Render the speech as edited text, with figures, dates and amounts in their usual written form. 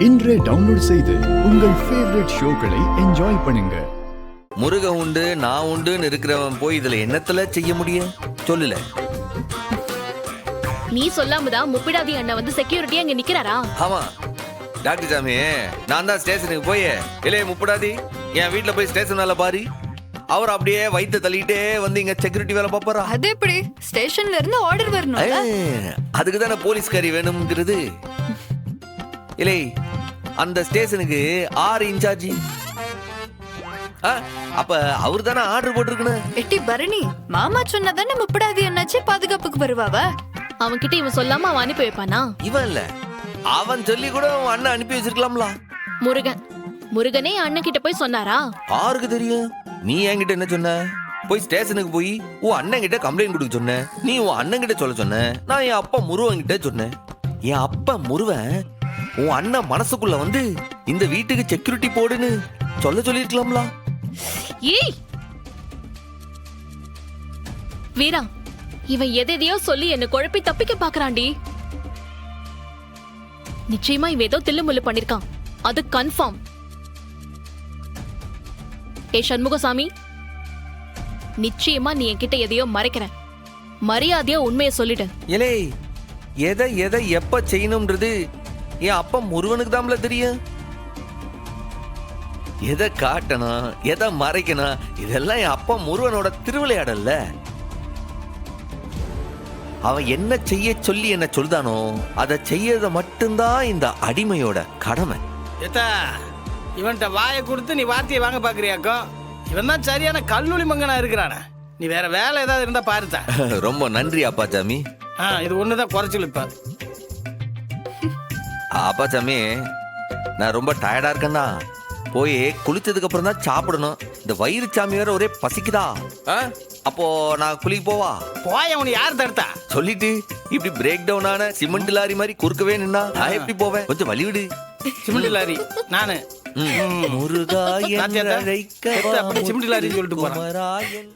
இன்றே டவுன்லோட் செய்து உங்கள் ஃபேவரட் ஷோக்களை என்ஜாய் பண்ணுங்க. முருக உண்டு நான் உண்டுன்னு இருக்கிறவன் போய் இதுல என்னத்துல செய்ய முடியும் சொல்லல. நீ சொல்லாமதான் முப்பிடாதி அண்ணா வந்து செக்யூரிட்டியா இங்க நிக்கிறாரா? ஆமா டாக்டர் சாமி, நான் தான் ஸ்டேஷனுக்கு போய் இல்லையே முப்படாதி என் வீட்டுல போய் ஸ்டேஷன் வேலை பாரு. அவர் அப்படியே வயிற்று தள்ளிட்டே வந்து இங்க செக்யூரிட்டி வேலை பாப்பாரா? அது எப்படி? ஸ்டேஷன்ல இருந்து ஆர்டர் வரணும். அதுக்கு தானே போலீஸ்காரி வேணும்ங்கிறது. இல்லை அந்த ஸ்டேஷனுக்கு 6 இன்சார்ஜி. அப்ப அவர் தானே ஆர்டர் போட்டிருக்கணும். எட்டி பரணி, மாமா சொன்னதானே முப்படாதி என்னாச்சு பாதுகாப்புக்கு வருவாவ. அவன் கிட்ட இவன் சொல்லாம அவன் அனுப்பி வைப்பானா? இவன் இல்ல, அவன் சொல்லி கூட அவன் அண்ணன் அனுப்பி வச்சிருக்கலாம்ல. முருகனே அண்ணன் கிட்ட போய் சொன்னாரா? யாருக்கு தெரியும்? நீ என்கிட்ட என்ன சொன்ன? போய் ஸ்டேஷனுக்கு போய் உன் அண்ணன் கிட்ட கம்ப்ளைண்ட் கொடுக்க சொன்ன. நீ உன் அண்ணன் கிட்ட சொல்ல சொன்ன. நான் என் அப்பா முருவன் கிட்ட சொன்னேன். என் அப்பா முருவன் உன் அண்ணன் மனசுக்குள்ள வந்து இந்த வீட்டுக்கு செக்யூரிட்டி போடுன்னு சொல்லிருக்கலாம்ல. ஏய் வீரா, இவன் எதையோ சொல்லி என்ன குழப்பி தப்பிக்க பாக்குறான்டி. நிச்சயமா இவன் ஏதோ தில்லுமுல்லு பண்ணிருக்கான், அது கன்ஃபார்ம். ஏ சண்முகசாமி, நிச்சயமா நீ என்கிட்ட எதையோ மறைக்கிற. மரியாதையா உண்மையை சொல்லிடு. ஏலே, எதை எப்ப செய்யணும்ன்றது என் அப்பா முருகனுக்கு தான்ல தெரியும். எதை காட்டணும் எதை மறைக்கணும் இதெல்லாம் என் அப்பா முருகனோட திருவிளையாடல்ல. அவன் என்ன செய்ய சொல்லி என்ன சொல்தானோ அதை செய்யறத மட்டும்தான் இந்த அடிமையோட கடமை. இவன்கிட்ட வாயை கொடுத்து நீ வார்த்தையை வாங்க பாக்குறியாக்கோ? இவன் தான் சரியான கல்லூரி மங்கனா இருக்கிறான. நீ வேற வேலை ஏதாவது இருந்தா பாருத்தா. ரொம்ப நன்றி அப்பாச்சாமி. இது ஒண்ணுதான் குறைச்சல். இப்ப அப்பாச்சாமி, நான் ரொம்ப டயர்டா இருக்கேன்னா போய் குளிச்சதுக்கு அப்புறம் தான் சாப்பிடணும். இந்த வயிறு சாமி வேற ஒரே பசிக்குதா. அப்போ நான் குளிக்க போவா? போய உன்னை யார் தடுத்தா? சொல்லிட்டு இப்படி பிரேக் டவுன் ஆன சிமெண்ட் லாரி மாதிரி குறுக்கவே நின்னா நான் எப்படி போவேன்? கொஞ்சம் வழி விடு. சிமெண்ட் லாரி நானு முருகா சிமெண்ட் லாரின்னு சொல்லிட்டு போறேன்.